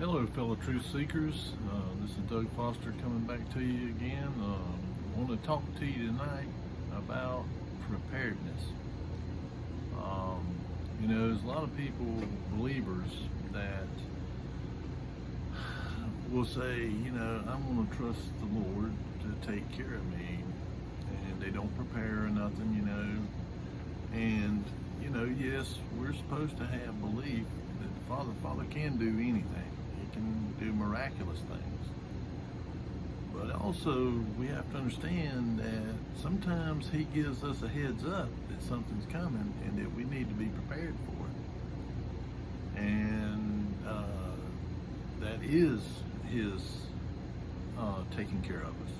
Hello, fellow truth seekers. This is Doug Foster coming back to you again. I want to talk to you tonight about preparedness. There's a lot of people, believers, that will say, I'm going to trust the Lord to take care of me, and they don't prepare or nothing, And, yes, we're supposed to have belief that the Father can do anything. He can do miraculous things. But also, we have to understand that sometimes He gives us a heads up that something's coming and that we need to be prepared for it. And that is His taking care of us,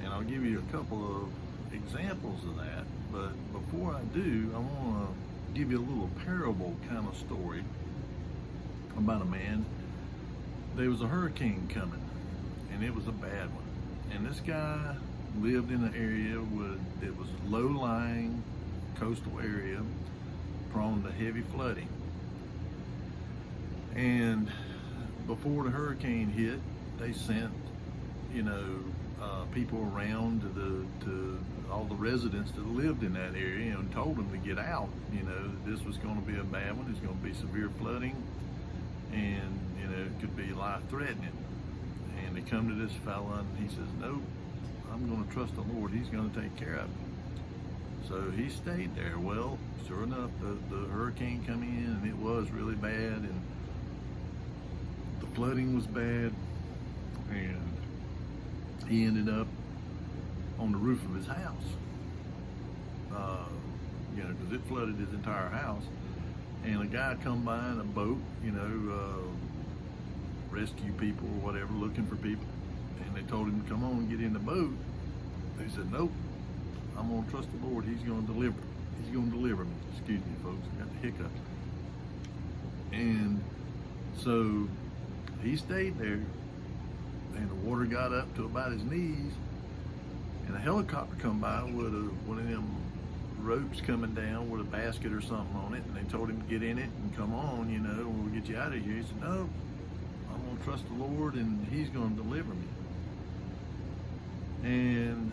And I'll give you a couple of examples of that. But before I do, I want to give you a little parable kind of story about a man. There was a hurricane coming, and it was a bad one. And this guy lived in an area that was low-lying coastal area, prone to heavy flooding. And before the hurricane hit, they sent, people around to all the residents that lived in that area and told them to get out. That this was going to be a bad one. There's going to be severe flooding, and it could be life-threatening. And they come to this fella, and he says, "Nope, I'm going to trust the Lord. He's going to take care of me." So he stayed there. Well, sure enough, the hurricane came in, and it was really bad, and the flooding was bad, and he ended up on the roof of his house, because it flooded his entire house. And a guy come by in a boat, rescue people or whatever, looking for people. And they told him to come on and get in the boat. He said, "Nope, I'm going to trust the Lord. He's going to deliver. He's going to deliver me." Excuse me, folks, I got the hiccup. And so he stayed there, and the water got up to about his knees. And a helicopter come by with one of them ropes coming down with a basket or something on it, and they told him to get in it and come on, we'll get you out of here. He said, "No, I'm going to trust the Lord, and He's going to deliver me." And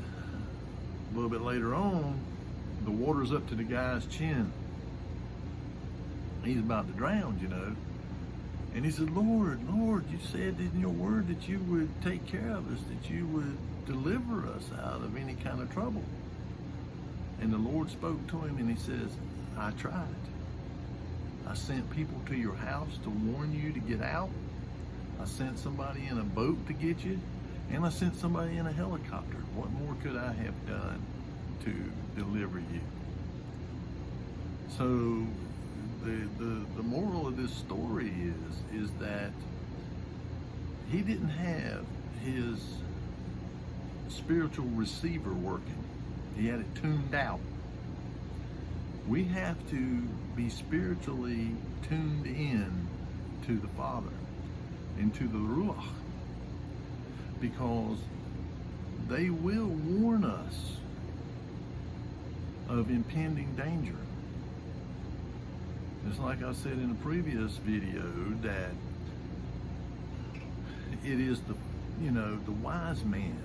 a little bit later on, the water's up to the guy's chin. He's about to drown, And he said, Lord, you said in your word that you would take care of us, that you would deliver us out of any kind of trouble." And the Lord spoke to him, and He says, "I tried. I sent people to your house to warn you to get out. I sent somebody in a boat to get you, and I sent somebody in a helicopter. What more could I have done to deliver you?" So the moral of this story is that he didn't have his spiritual receiver working. He had it tuned out. We have to be spiritually tuned in to the Father and to the Ruach, because they will warn us of impending danger. It's like I said in a previous video, that it is the wise man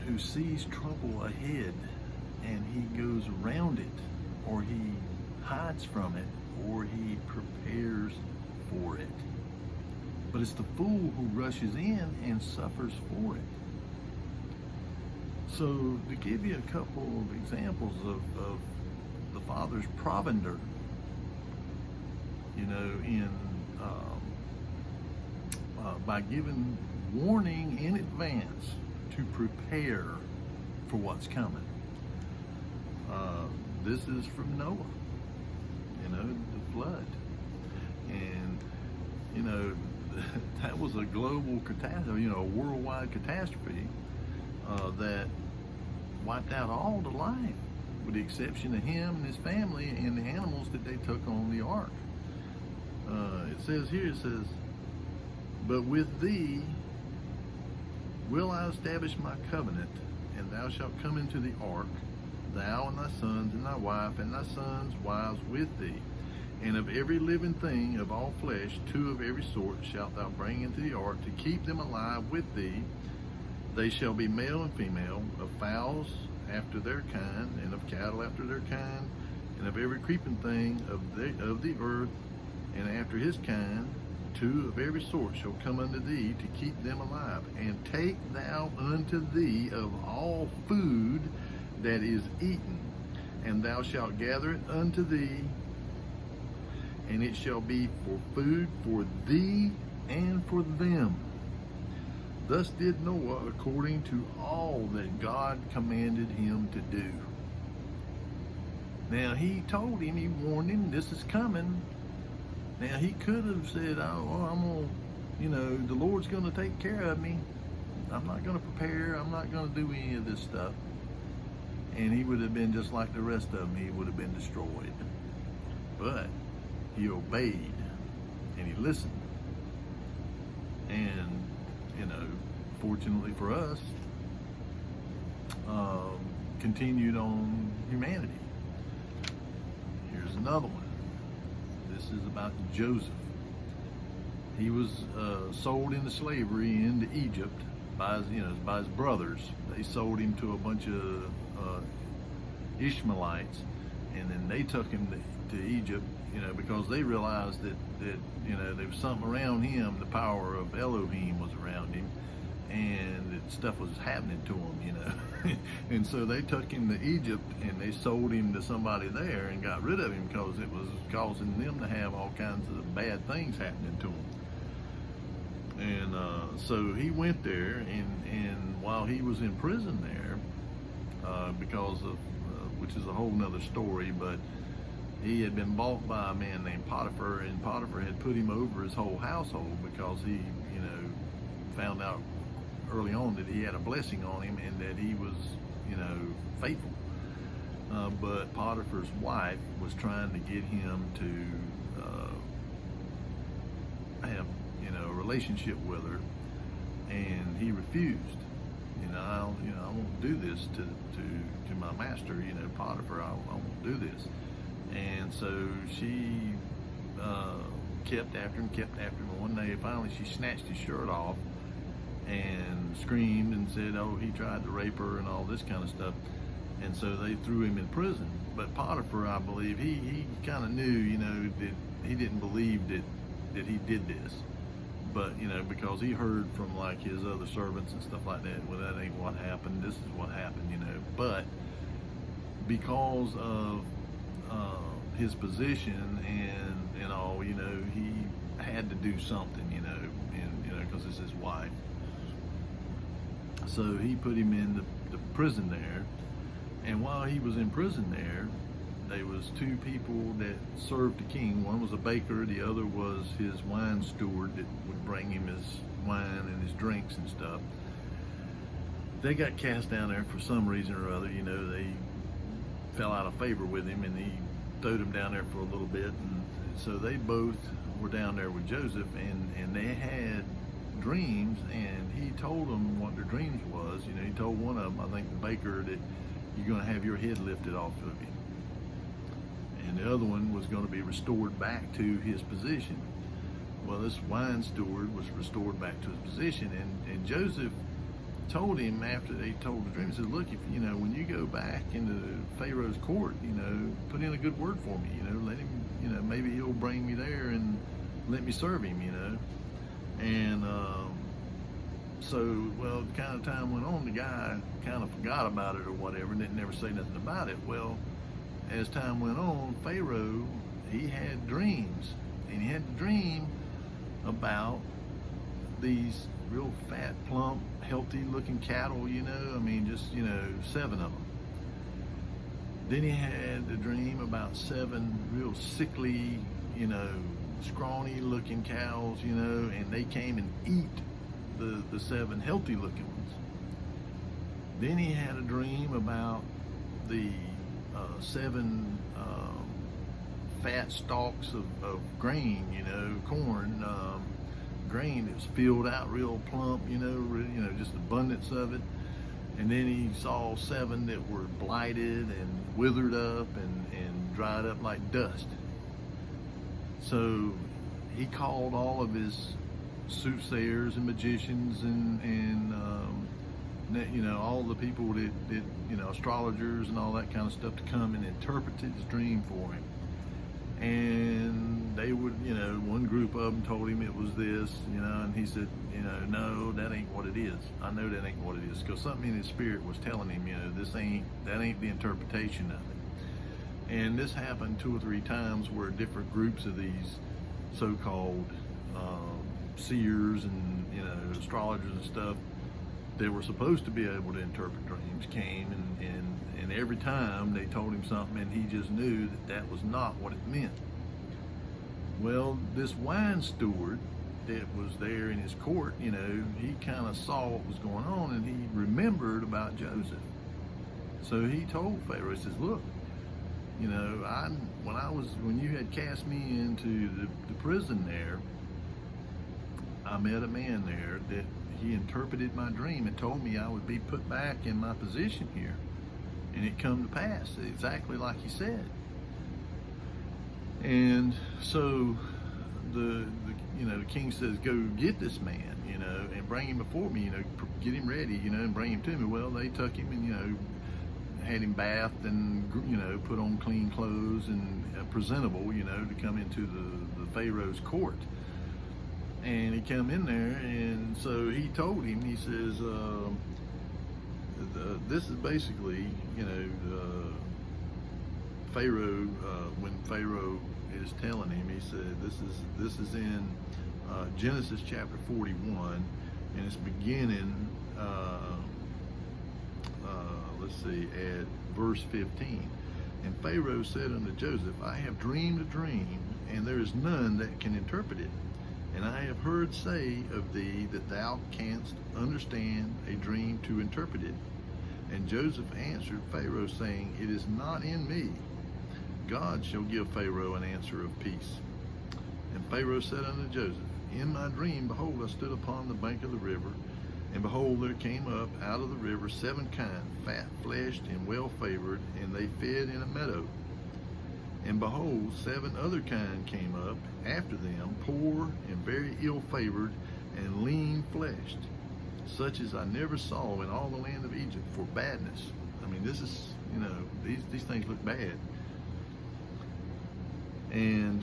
who sees trouble ahead and he goes around it, or he hides from it, or he prepares for it. But it's the fool who rushes in and suffers for it. So to give you a couple of examples of the Father's provender, by giving warning in advance to prepare for what's coming. This is from Noah, the flood. And, that was a global catastrophe, a worldwide catastrophe that wiped out all the life, with the exception of him and his family and the animals that they took on the ark. It says here, "But with thee will I establish my covenant, and thou shalt come into the ark, thou and thy sons and thy wife and thy sons' wives with thee, And of every living thing of all flesh, 2 of every sort shalt thou bring into the ark to keep them alive with thee. They shall be male and female, of fowls after their kind, and of cattle after their kind, and of every creeping thing of the earth, and after his kind, 2 of every sort shall come unto thee to keep them alive. And take thou unto thee of all food that is eaten, and thou shalt gather it unto thee, and it shall be for food for thee and for them. Thus did Noah according to all that God commanded him to do. Now he told him, he warned him, this is coming. Now he could have said, oh, well, I'm going to, you know, the Lord's going to take care of me. I'm not going to prepare. I'm not going to do any of this stuff. And he would have been just like the rest of them. He would have been destroyed. But he obeyed and he listened. And, you know, fortunately for us, continued on humanity. Here's another one. This is about Joseph. He was sold into slavery into Egypt by his brothers. They sold him to a bunch of Ishmaelites, and then they took him to Egypt, you know, because they realized that you know, there was something around him. The power of Elohim was around him, and that stuff was happening to him, you know. And so they took him to Egypt, and they sold him to somebody there and got rid of him because it was causing them to have all kinds of bad things happening to him. And so he went there, and while he was in prison there, because of, which is a whole nother story, but he had been bought by a man named Potiphar, and Potiphar had put him over his whole household because he, you know, found out early on that he had a blessing on him and that he was, you know, faithful. But Potiphar's wife was trying to get him to have, you know, a relationship with her, and he refused. I won't do this to my master, you know, Potiphar. I won't do this. And so she kept after him. One day, finally, she snatched his shirt off and screamed and said, oh, he tried to rape her and all this kind of stuff. And so they threw him in prison. But Potiphar, I believe, he kind of knew, you know, that he didn't believe that he did this. But, you know, because he heard from like his other servants and stuff like that, well, that ain't what happened, this is what happened, you know. But because of his position and all, you know, he had to do something, you know, and, you know, because it's his wife. So he put him in the prison there, and while he was in prison there was 2 people that served the king. One was a baker, the other was his wine steward that would bring him his wine and his drinks and stuff. They got cast down there for some reason or other, you know. They fell out of favor with him, and he throwed them down there for a little bit, and so they both were down there with Joseph, and they had dreams, and he told them what their dreams was. You know, he told one of them, I think the baker, that you're going to have your head lifted off of you, and the other one was going to be restored back to his position. Well, this wine steward was restored back to his position, and Joseph told him after they told the dream, he said, look, if, you know, when you go back into Pharaoh's court, you know, put in a good word for me, you know, let him, you know, maybe he'll bring me there and let me serve him, you know. And so, well, kind of time went on, the guy kind of forgot about it or whatever, and didn't never say nothing about it. Well, as time went on, Pharaoh, he had dreams, and he had a dream about these real fat, plump, healthy looking cattle, you know, I mean, just, you know, 7 of them. Then he had a dream about 7 real sickly, you know, scrawny looking cows, you know, and they came and eat the 7 healthy looking ones. Then he had a dream about the 7 fat stalks of grain, you know, corn, grain that was filled out real plump, you know, just abundance of it. And then he saw 7 that were blighted and withered up and dried up like dust. So he called all of his soothsayers and magicians and all the people that astrologers and all that kind of stuff to come and interpret his dream for him. And they would, one group of them told him it was this, and he said, no, that ain't what it is. I know that ain't what it is, because something in his spirit was telling him, that ain't the interpretation of it. And this happened 2 or 3 times where different groups of these so-called seers and astrologers and stuff that were supposed to be able to interpret dreams came, and every time they told him something and he just knew that was not what it meant. Well, this wine steward that was there in his court, he kind of saw what was going on, and he remembered about Joseph. So he told Pharaoh, he says, look, when you had cast me into the prison there, I met a man there that he interpreted my dream and told me I would be put back in my position here. And it come to pass exactly like he said. And so the king says, go get this man, and bring him before me, get him ready, and bring him to me. Well, they took him and, had him bathed and, put on clean clothes and presentable, to come into the Pharaoh's court. And he come in there, and so he told him, he says, this is basically, Pharaoh, when Pharaoh is telling him, he said, this is in Genesis chapter 41, and it's beginning, at verse 15. And Pharaoh said unto Joseph, I have dreamed a dream, and there is none that can interpret it. And I have heard say of thee that thou canst understand a dream to interpret it. And Joseph answered Pharaoh, saying, it is not in me. God shall give Pharaoh an answer of peace. And Pharaoh said unto Joseph, in my dream, behold, I stood upon the bank of the river, and behold, there came up out of the river 7 kine, fat-fleshed and well-favored, and they fed in a meadow. And behold, 7 other kine came up after them, poor and very ill-favored and lean-fleshed, such as I never saw in all the land of Egypt for badness. I mean, this is, these things look bad. And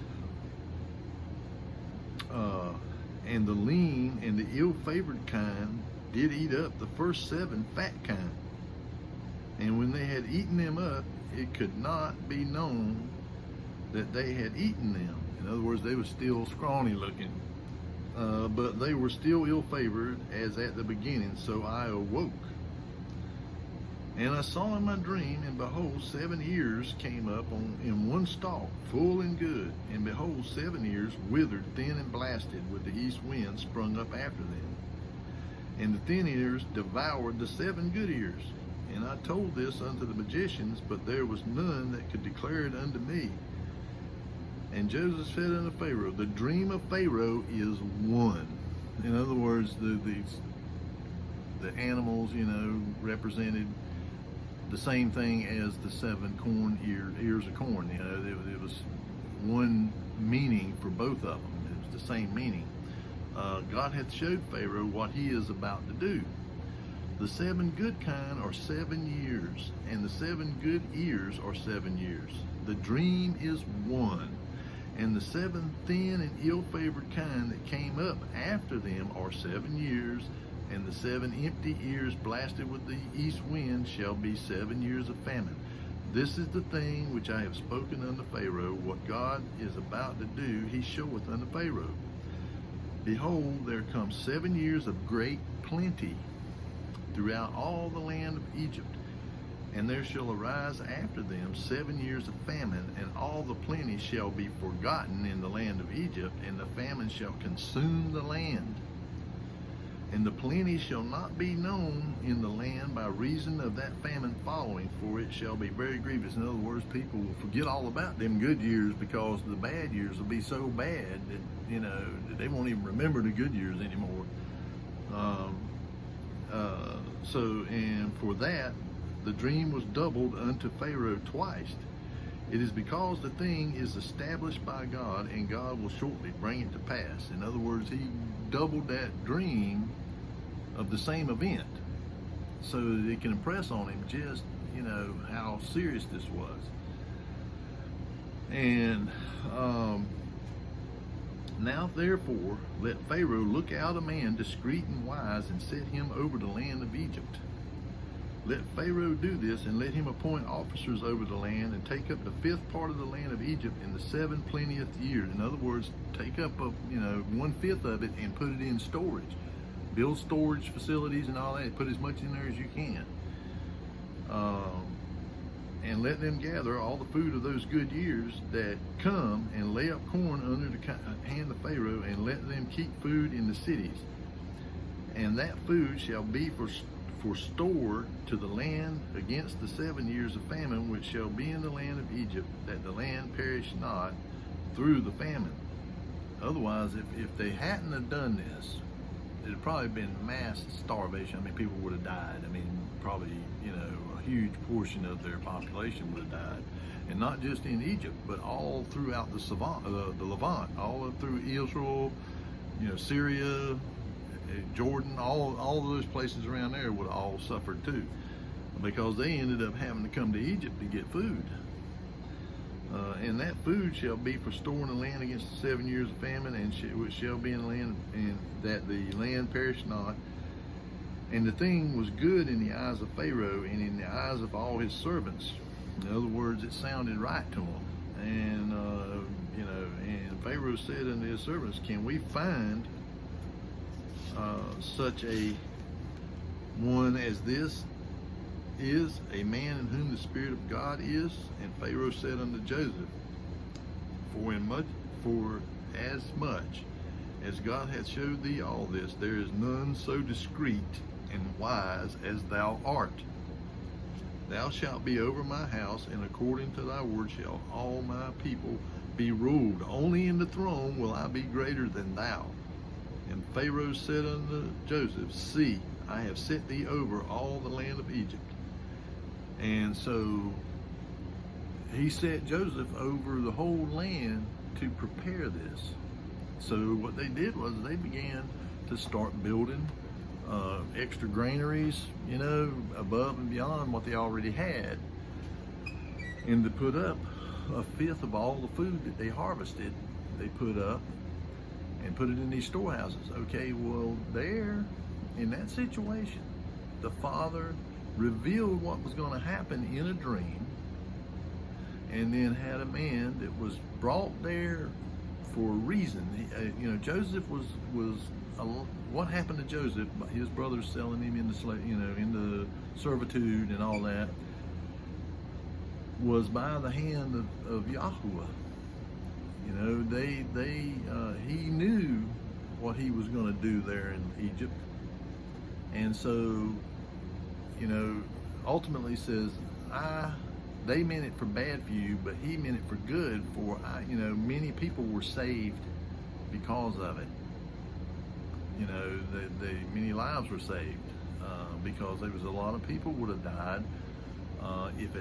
the lean and the ill-favored kind did eat up the first 7 fat kine. And when they had eaten them up, it could not be known that they had eaten them. In other words, they were still scrawny looking, but they were still ill-favored as at the beginning. So I awoke, and I saw in my dream, and behold, 7 ears came up in one stalk, full and good. And behold, 7 ears withered, thin and blasted, with the east wind sprung up after them. And the thin ears devoured the 7 good ears. And I told this unto the magicians, but there was none that could declare it unto me. And Joseph said unto Pharaoh, the dream of Pharaoh is one. In other words, the animals, represented the same thing as the 7 ears of corn. It was one meaning for both of them. It was the same meaning. God hath showed Pharaoh what he is about to do. The 7 good kine are 7 years, and the 7 good ears are 7 years. The dream is one. And the 7 thin and ill-favored kine that came up after them are 7 years, and the 7 empty ears blasted with the east wind shall be 7 years of famine. This is the thing which I have spoken unto Pharaoh. What God is about to do, he showeth unto Pharaoh. Behold, there come 7 years of great plenty throughout all the land of Egypt. And there shall arise after them 7 years of famine, and all the plenty shall be forgotten in the land of Egypt, and the famine shall consume the land. And the plenty shall not be known in the land by reason of that famine following, for it shall be very grievous. In other words, people will forget all about them good years, because the bad years will be so bad that they won't even remember the good years anymore. And for that, the dream was doubled unto Pharaoh twice. It is because the thing is established by God, and God will shortly bring it to pass. In other words, he doubled that dream of the same event so that it can impress on him just, how serious this was. And now therefore let Pharaoh look out a man discreet and wise, and set him over the land of Egypt. Let Pharaoh do this, and let him appoint officers over the land, and take up the fifth part of the land of Egypt in the 7 plenteous years. In other words, take up 1/5 of it and put it in storage. Build storage facilities and all that. Put as much in there as you can. And let them gather all the food of those good years that come, and lay up corn under the hand of Pharaoh, and let them keep food in the cities. And that food shall be for store to the land against the 7 years of famine which shall be in the land of Egypt, that the land perish not through the famine. Otherwise, if they hadn't have done this, it'd probably been mass starvation. I mean, people would have died. I mean, probably, a huge portion of their population would have died. And not just in Egypt, but all throughout the Levant, all up through Israel, Syria, Jordan, all of those places around there would have all suffered too, because they ended up having to come to Egypt to get food. And that food shall be for store in the land against the 7 years of famine, and which shall be in the land, and that the land perish not. And the thing was good in the eyes of Pharaoh, and in the eyes of all his servants. In other words, it sounded right to him. And and Pharaoh said unto his servants, can we find such a one as this is, a man in whom the Spirit of God is? And Pharaoh said unto Joseph, for as much as God hath showed thee all this, there is none so discreet and wise as thou art. Thou shalt be over my house, and according to thy word shall all my people be ruled. Only in the throne will I be greater than thou. And Pharaoh said unto Joseph, see, I have set thee over all the land of Egypt. And so he set Joseph over the whole land to prepare this. So what they did was they began to start building extra granaries, above and beyond what they already had, and to put up 1/5 of all the food that they harvested, they put up and put it in these storehouses. Okay, well, there, in that situation, the Father revealed what was going to happen in a dream, and then had a man that was brought there for a reason. Joseph was what happened to Joseph? His brothers selling him into servitude and all that was by the hand of Yahuwah. He knew what he was going to do there in Egypt, and so, ultimately says, they meant it for bad for you, but he meant it for good. For many people were saved because of it. Many lives were saved because there was a lot of people would have died if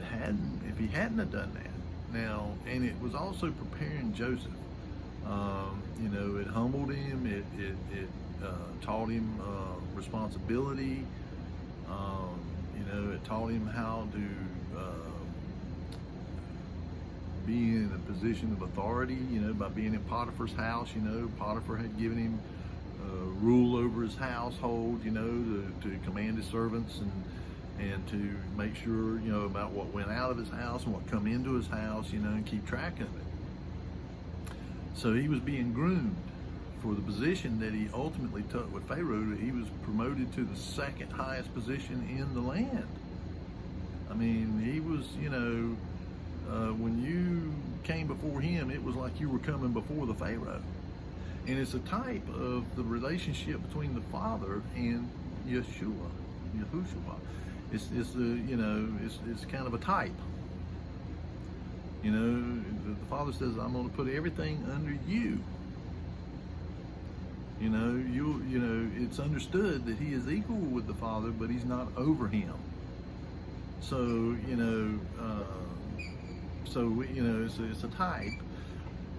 he hadn't have done that. Now, and it was also preparing Joseph. It humbled him. It taught him responsibility. It taught him how to be in a position of authority, by being in Potiphar's house. Potiphar had given him rule over his household, to command his servants and to make sure, about what went out of his house and what come into his house, and keep track of it. So he was being groomed for the position that he ultimately took with Pharaoh. He was promoted to the second highest position in the land. I mean, he was, when you came before him, it was like you were coming before the Pharaoh. And it's a type of the relationship between the Father and Yahushua. It's kind of a type. The Father says, I'm going to put everything under you. It's understood that he is equal with the Father, but he's not over him. So, So it's a type,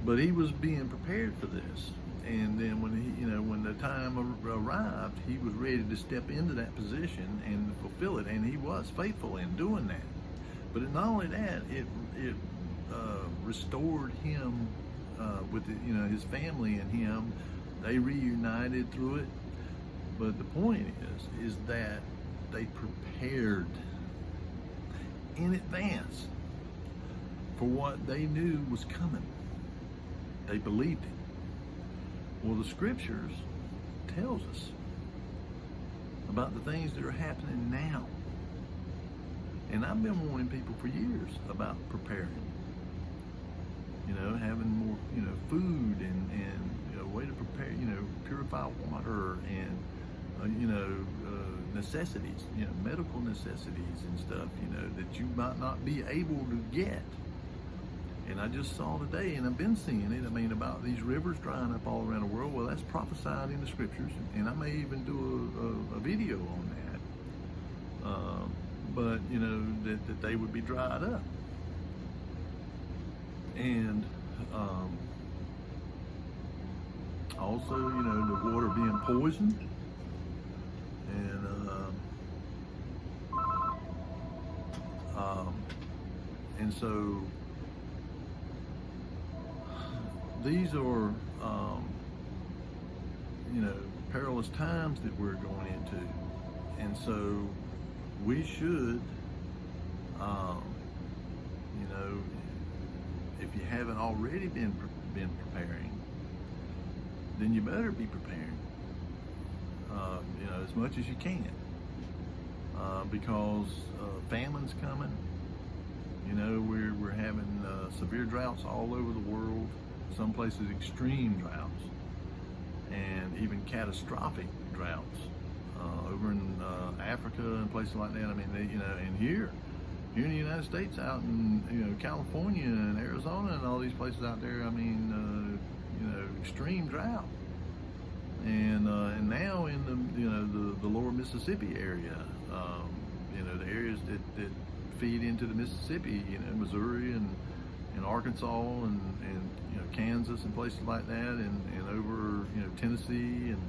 but he was being prepared for this. And then when the time arrived, he was ready to step into that position and fulfill it, and he was faithful in doing that. But not only that, it restored him with his family and him. They reunited through it. But the point is that they prepared in advance for what they knew was coming. They believed it. Well, the scriptures tells us about the things that are happening now. And I've been warning people for years about preparing. Having more, food and way to prepare, purify water and, necessities, medical necessities and stuff, that you might not be able to get. And I just saw today, and I've been seeing it, about these rivers drying up all around the world. Well, that's prophesied in the scriptures, and I may even do a video on that. But, that they would be dried up. And also, the water being poisoned. And so these are, perilous times that we're going into. And so we should, if you haven't already been preparing, then you better be preparing, as much as you can, because famine's coming. We're having severe droughts all over the world. Some places extreme droughts, and even catastrophic droughts over in Africa and places like that. And here in the United States, out in California and Arizona and all these places out there, extreme drought. And now in the lower Mississippi area, the areas that feed into the Mississippi, Missouri and Arkansas and Kansas and places like that, and over Tennessee, and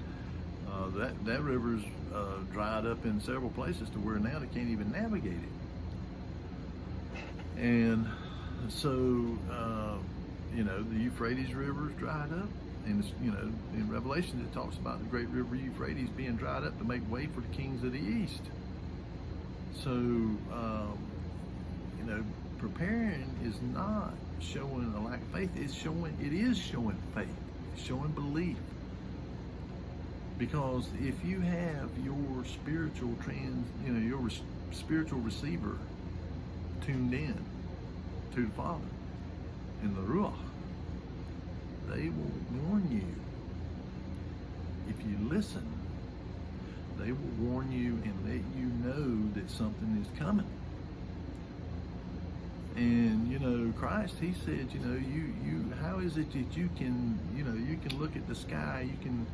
that river's dried up in several places to where now they can't even navigate it. And so the Euphrates River's dried up, and in Revelation it talks about the great river Euphrates being dried up to make way for the kings of the east. So preparing is not showing a lack of faith. It is showing faith. It's showing belief. Because if you have your spiritual spiritual receiver tuned in to the Father in the Ruach, they will warn you. If you listen, they will warn you and let you know that something is coming. And Christ, he said, how is it that you can look at the sky, you can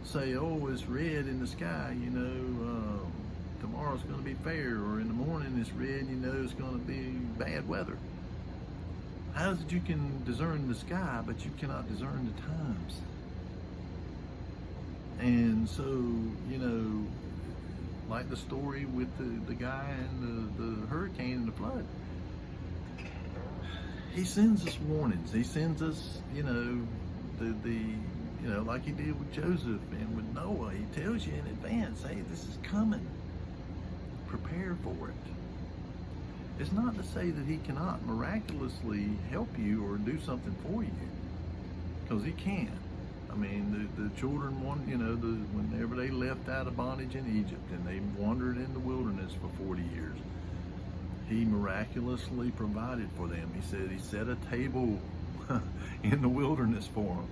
say, oh, it's red in the sky, tomorrow's going to be fair, or in the morning it's red, it's going to be bad weather. How is it you can discern the sky, but you cannot discern the times? And so, like the story with the guy and the hurricane and the flood, he sends us warnings. He sends us, like he did with Joseph and with Noah. He tells you in advance, hey, this is coming. Prepare for it. It's not to say that he cannot miraculously help you or do something for you, because he can. The children, whenever they left out of bondage in Egypt and they wandered in the wilderness for 40 years, he miraculously provided for them. He said he set a table in the wilderness for them.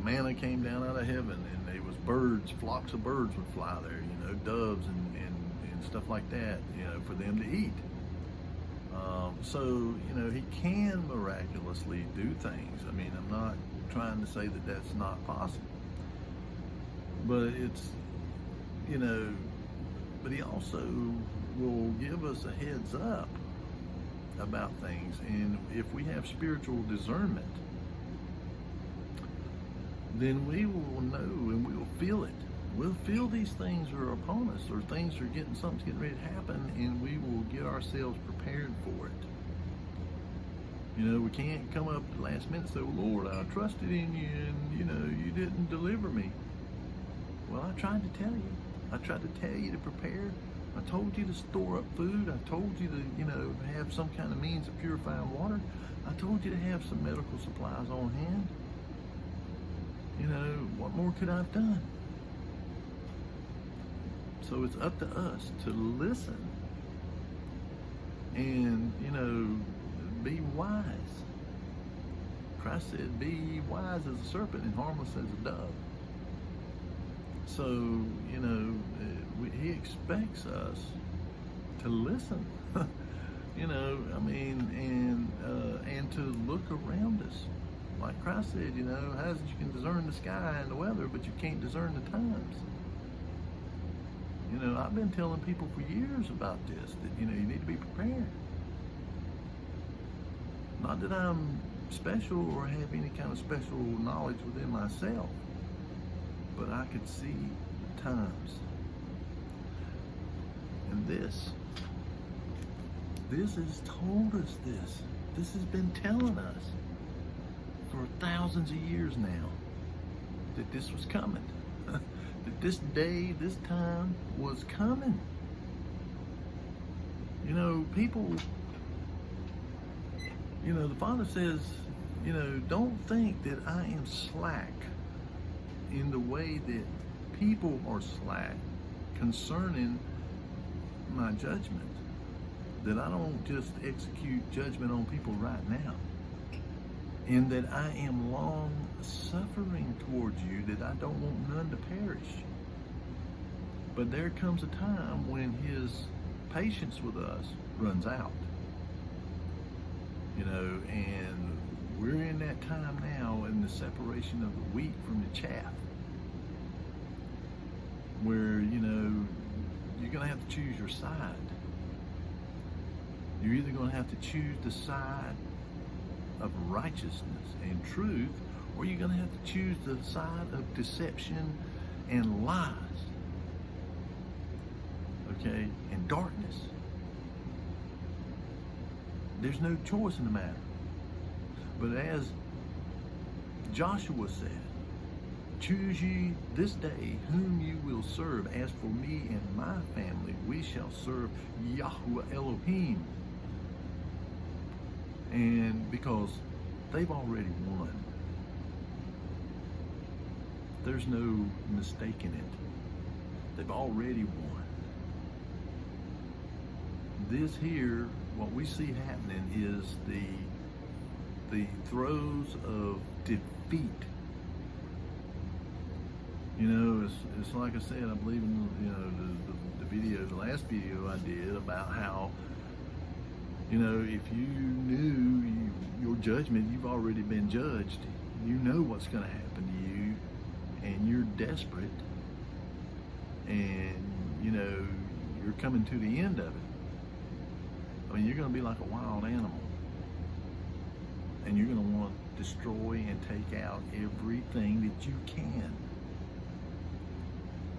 Manna came down out of heaven, and there was birds, flocks of birds would fly there, doves and stuff like that, for them to eat. So, he can miraculously do things. I'm not trying to say that that's not possible. But it's, but he also will give us a heads up about things. And if we have spiritual discernment, then we will know and we will feel it. We'll feel these things are upon us, or something's getting ready to happen, and we will get ourselves prepared for it. You know, we can't come up at the last minute and say, well, Lord, I trusted in you and, you know, you didn't deliver me. Well, I tried to tell you. I tried to tell you to prepare. I told you to store up food. I told you to, you know, have some kind of means of purifying water. I told you to have some medical supplies on hand. You know, what more could I have done? So it's up to us to listen and, you know, be wise. Christ said, be wise as a serpent and harmless as a dove. So, you know, he expects us to listen, you know, I mean, and to look around us. Like Christ said, you know, how is it you can discern the sky and the weather, but you can't discern the times? You know, I've been telling people for years about this, that, you know, you need to be prepared. Not that I'm special or have any kind of special knowledge within myself, but I could see the times. And this has told us this. This has been telling us for thousands of years now that this was coming. That this day, this time was coming. You know, people, you know, the Father says, you know, don't think that I am slack in the way that people are slack concerning my judgment. That I don't just execute judgment on people right now. And that I am long suffering towards you, that I don't want none to perish. But there comes a time when his patience with us runs out. You know, and we're in that time now in the separation of the wheat from the chaff. Where, you know, you're going to have to choose your side. You're either going to have to choose the side of righteousness and truth, or you're going to have to choose the side of deception and lies, okay, and darkness. There's no choice in the matter. But as Joshua said, choose ye this day whom you will serve. As for me and my family, we shall serve Yahweh Elohim. And because they've already won. There's no mistaking it. They've already won. This here, what we see happening is the throes of defeat. You know, it's like I said, I believe in, you know, the last video I did about how, you know, if you knew your judgment, you've already been judged. You know what's going to happen to you, and you're desperate, and, you know, you're coming to the end of it. I mean, you're going to be like a wild animal, and you're going to want to destroy and take out everything that you can.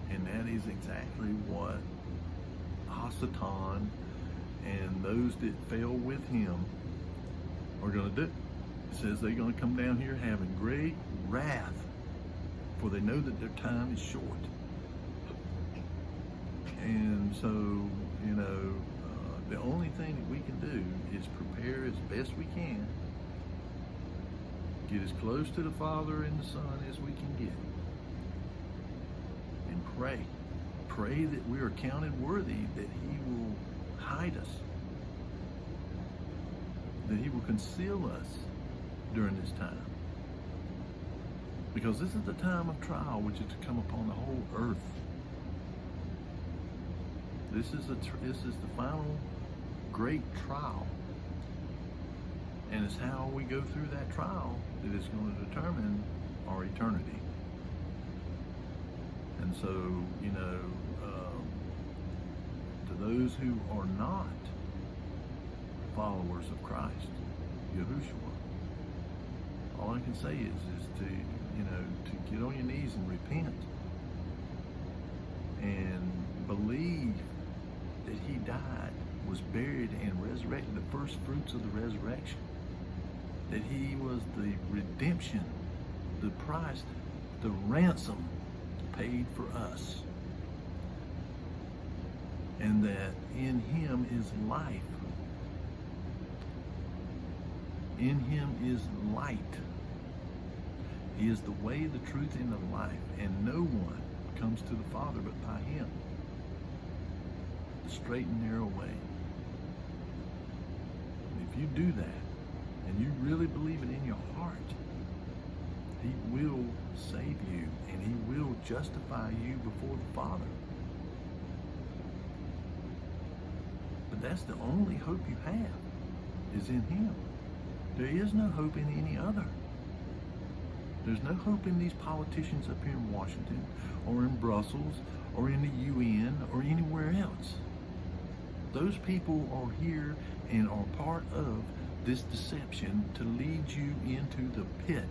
And that is exactly what Hasatan and those that fell with him are going to do. It says they're going to come down here having great wrath, for they know that their time is short. And so, you know, the only thing that we can do is prepare as best we can, get as close to the Father and the Son as we can get, and pray that we are counted worthy, that he will hide us, that he will conceal us during this time, because this is the time of trial which is to come upon the whole earth. This is the final great trial, and it's how we go through that trial that is going to determine our eternity. And so, you know, to those who are not followers of Christ, Yahushua. All I can say is to, to get on your knees and repent and believe that he died, was buried, and resurrected, the first fruits of the resurrection. That he was the redemption, the price, the ransom paid for us. And that in him is life. In him is light. He is the way, the truth, and the life, and no one comes to the Father but by him. The straight and narrow way. And if you do that, and you really believe it in your heart, he will save you, and he will justify you before the Father. But that's the only hope you have, is in him. There is no hope in any other. There's no hope in these politicians up here in Washington, or in Brussels, or in the UN, or anywhere else. Those people are here and are part of this deception to lead you into the pit.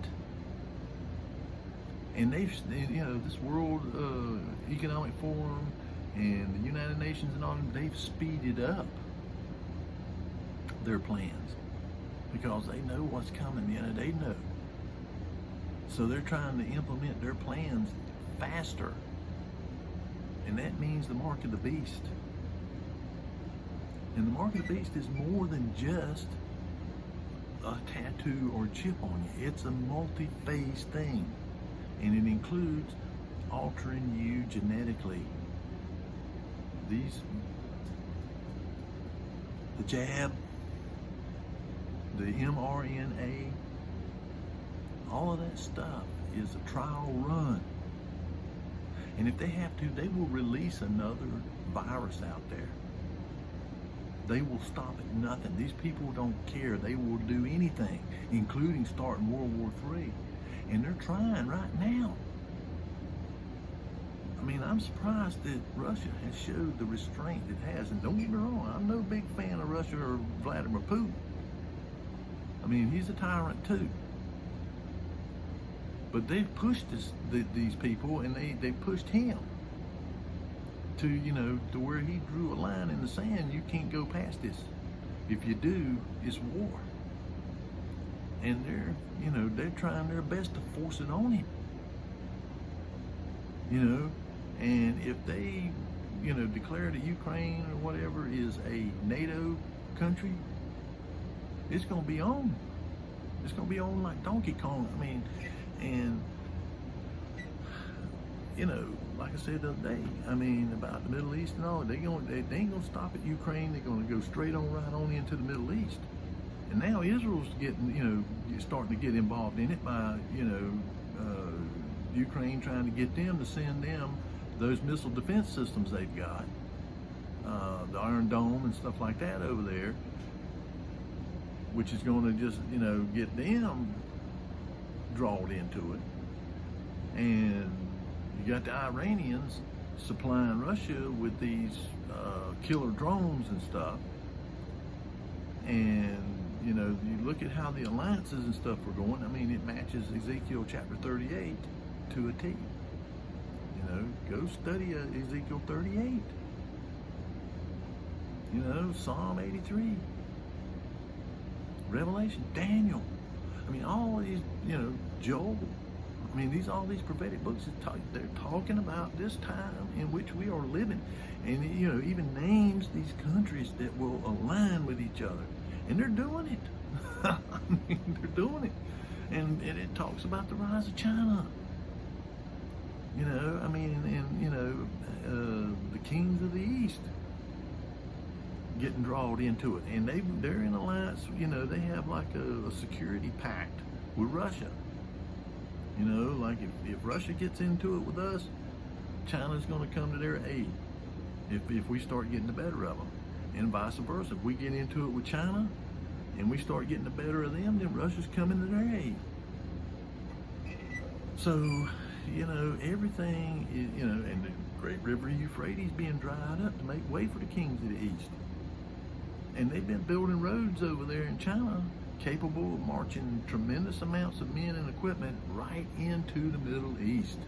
And this World Economic Forum and the United Nations and all, they've speeded up their plans because they know what's coming. They know. So they're trying to implement their plans faster. And that means the mark of the beast. And the mark of the beast is more than just a tattoo or chip on you. It's a multi-phase thing. And it includes altering you genetically. The jab, the mRNA, all of that stuff is a trial run. And if they have to, they will release another virus out there. They will stop at nothing. These people don't care. They will do anything, including starting World War III. And they're trying right now. I mean, I'm surprised that Russia has showed the restraint it has. And don't get me wrong, I'm no big fan of Russia or Vladimir Putin. I mean, he's a tyrant too. But they've pushed these people, and they pushed him to, to where he drew a line in the sand. You can't go past this. If you do, it's war. And they're trying their best to force it on him. And if they, declare that Ukraine or whatever is a NATO country, it's going to be on. It's going to be on like Donkey Kong. I mean, and, like I said the other day, about the Middle East and all, they ain't going to stop at Ukraine. They're going to go straight on right on into the Middle East. And now Israel's getting, starting to get involved in it by, Ukraine trying to get them to send them those missile defense systems they've got, the Iron Dome and stuff like that over there, which is going to just, get them drawn into it. And you got the Iranians supplying Russia with these killer drones and stuff. And, you look at how the alliances and stuff are going. It matches Ezekiel chapter 38 to a T. Go study Ezekiel 38. Psalm 83. Revelation, Daniel. All of these, Joel. All these prophetic books, they're talking about this time in which we are living. And, even names these countries that will align with each other. And they're doing it. They're doing it. And it talks about the rise of China. The kings of the East getting drawn into it. And they're in alliance, they have like a security pact with Russia. Like if Russia gets into it with us, China's going to come to their aid if we start getting the better of them. And vice versa. If we get into it with China and we start getting the better of them, then Russia's coming to their aid. So, you know, everything is, you know, and the great river Euphrates being dried up to make way for the kings of the east. And they've been building roads over there in China capable of marching tremendous amounts of men and equipment right into the Middle East.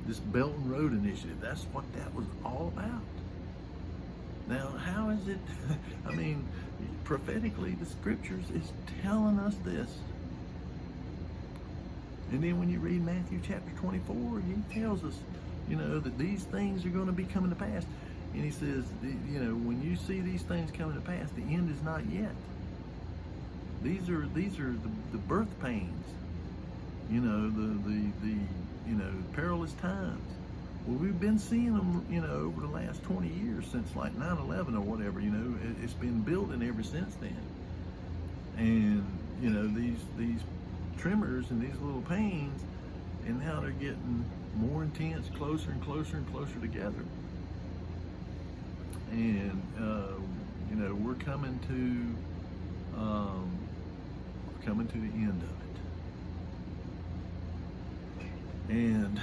This Belt and Road Initiative, that's what that was all about. Now, how is it, I mean, prophetically, the scriptures is telling us this. And then when you read Matthew chapter 24, he tells us, you know, that these things are going to be coming to pass. And he says, you know, when you see these things coming to pass, the end is not yet. These are the birth pains, you know, the you know, perilous times. Well, we've been seeing them, you know, over the last 20 years since like 9/11 or whatever. You know, it's been building ever since then. And you know, these tremors and these little pains, and now they're getting more intense, closer and closer and closer together. And you know, we're coming to the end of it. And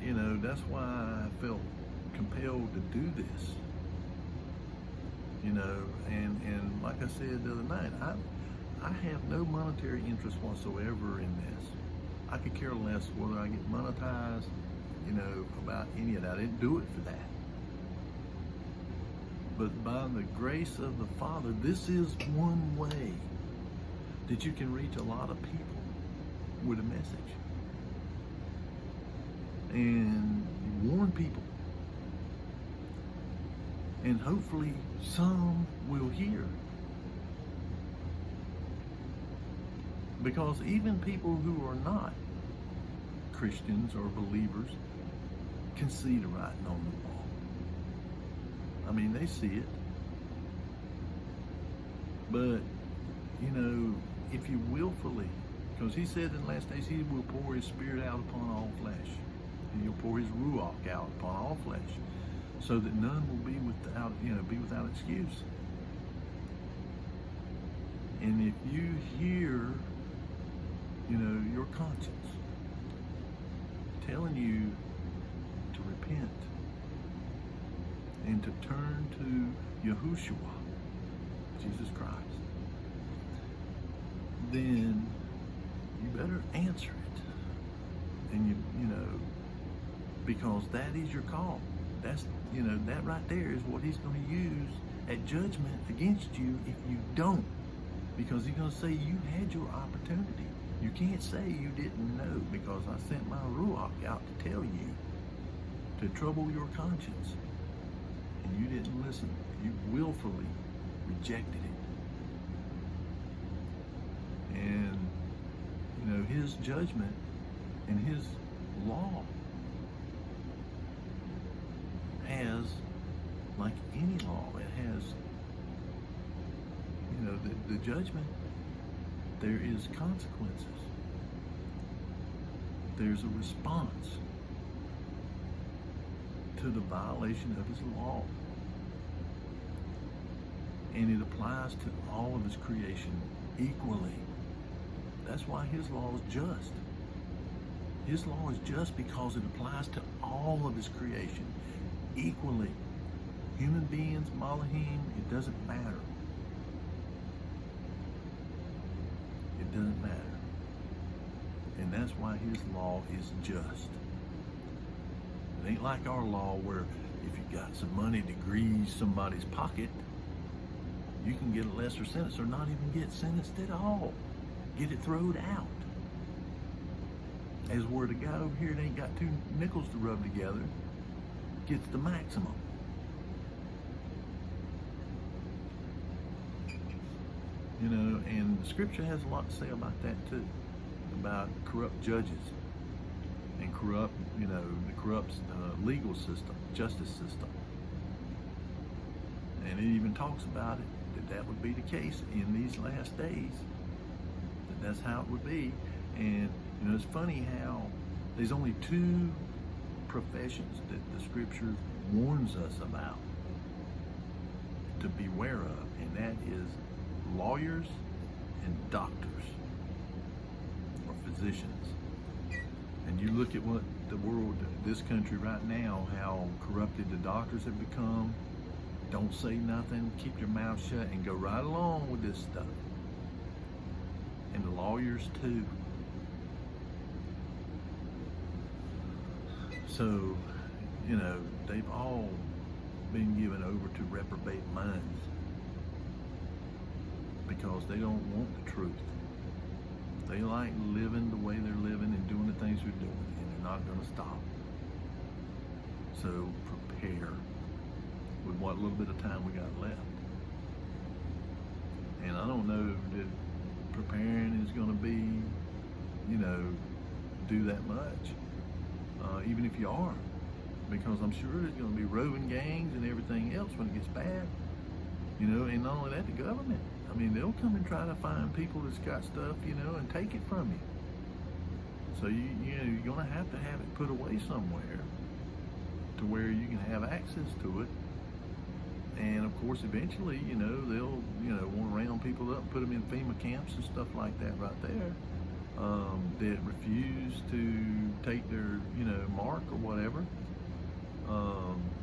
you know, that's why I felt compelled to do this. You know, and like I said the other night, I have no monetary interest whatsoever in this. I could care less whether I get monetized, you know, about any of that. I didn't do it for that. But by the grace of the Father, this is one way that you can reach a lot of people with a message. And warn people. And hopefully some will hear. Because even people who are not Christians or believers can see the writing on the wall. I mean, they see it. But, you know, if you willfully, because he said in the last days he will pour his spirit out upon all flesh. And he'll pour his ruach out upon all flesh, so that none will be without, you know, be without excuse. And if you hear, you know, your conscience telling you to repent and to turn to Yahushua, Jesus Christ, then you better answer it. And you know, because that is your call. That's, you know, that right there is what he's going to use at judgment against you if you don't. Because he's going to say you had your opportunity. You can't say you didn't know, because I sent my Ruach out to tell you, to trouble your conscience. And you didn't listen. You willfully rejected it. And, you know, his judgment and his law has, like any law, it has, you know, the judgment, there is consequences. There's a response to the violation of his law. And it applies to all of his creation equally. That's why his law is just. His law is just because it applies to all of his creation equally. Human beings, Malahim, it doesn't matter. It doesn't matter. And that's why his law is just. It ain't like our law where if you got some money to grease somebody's pocket, you can get a lesser sentence or not even get sentenced at all. Get it thrown out. As where the guy over here that ain't got two nickels to rub together gets the maximum. You know, and the scripture has a lot to say about that too, about corrupt judges and corrupt, you know, the corrupt legal system, justice system. And it even talks about it, that would be the case in these last days. That's how it would be. And you know, it's funny how there's only two professions that the scripture warns us about to beware of, and that is lawyers and doctors or physicians. And You look at what the world, this country right now, how corrupted the doctors have become. Don't say nothing, keep your mouth shut, and go right along with this stuff. And the lawyers too. So, you know, they've all been given over to reprobate minds because they don't want the truth. They like living the way they're living and doing the things they're doing, and they're not going to stop. So prepare with what little bit of time we got left. And I don't know that preparing is going to be, you know, do that much. Even if you are, because I'm sure there's going to be roving gangs and everything else when it gets bad. You know, and not only that, the government. I mean, they'll come and try to find people that's got stuff, you know, and take it from you. So you know, you're going to have it put away somewhere to where you can have access to it. And of course, eventually, you know, they'll, you know, want to round people up and put them in FEMA camps and stuff like that right there. That refuse to take their, you know, mark or whatever.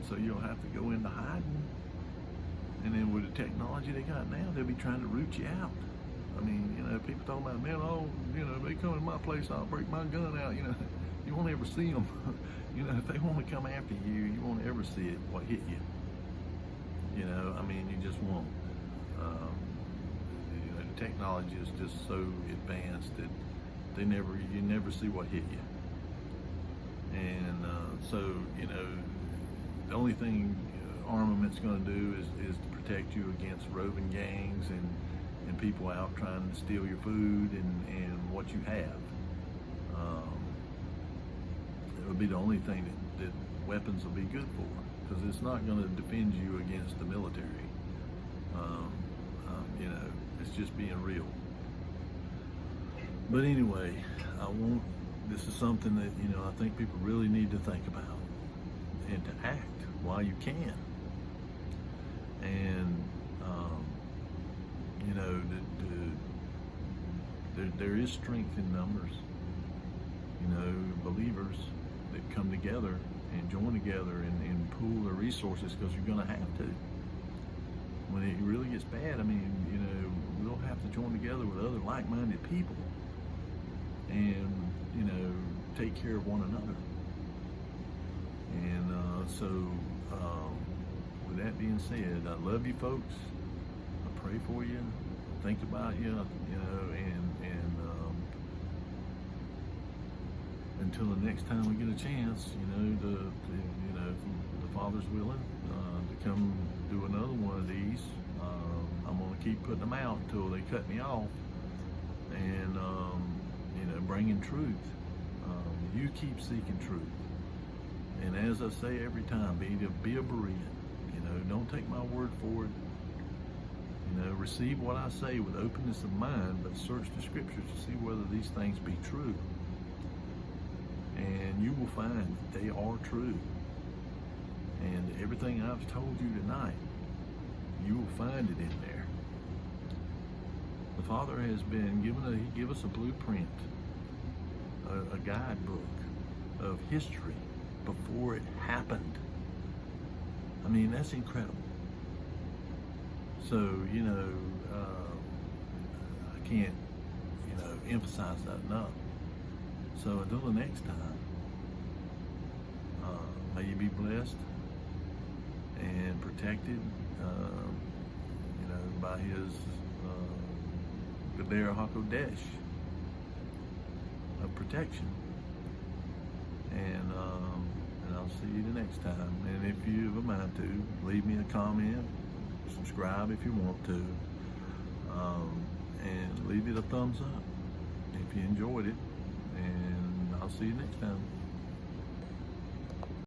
So you'll have to go into hiding. And then with the technology they got now, they'll be trying to root you out. I mean, you know, people talking about, man, oh, you know, they come to my place, I'll break my gun out. You know, you won't ever see them. You know, if they want to come after you, you won't ever see it, what hit you. You know, I mean, you just won't. You know, the technology is just so advanced that you never see what hit you. And so, you know, the only thing armament's going to do is to protect you against roving gangs and people out trying to steal your food and what you have. It would be the only thing that weapons will be good for, because it's not going to defend you against the military. You know, it's just being real. But anyway, this is something that, you know, I think people really need to think about and to act while you can. And, you know, there is strength in numbers. You know, believers that come together and join together and pool their resources, because you're going to have to. When it really gets bad, I mean, you know, we'll have to join together with other like-minded people and, you know, take care of one another. And so, with that being said, I love you folks. I pray for you. I think about you, you know, and until the next time we get a chance, you know, you know, if the Father's willing, to come do another one of these. I'm gonna keep putting them out until they cut me off, and you know, bringing truth. You keep seeking truth, and as I say every time, be a Berean. You know, don't take my word for it. You know, receive what I say with openness of mind, but search the scriptures to see whether these things be true. And you will find that they are true. And everything I've told you tonight, you will find it in there. The Father has been he gave us a blueprint, a guidebook of history before it happened. I mean, that's incredible. So, you know, I can't, you know, emphasize that enough. So until the next time, may you be blessed and protected, you know, by His Geber HaKodesh of protection. And I'll see you the next time. And if you have a mind to, leave me a comment, subscribe if you want to, and leave it a thumbs up if you enjoyed it. And I'll see you next time.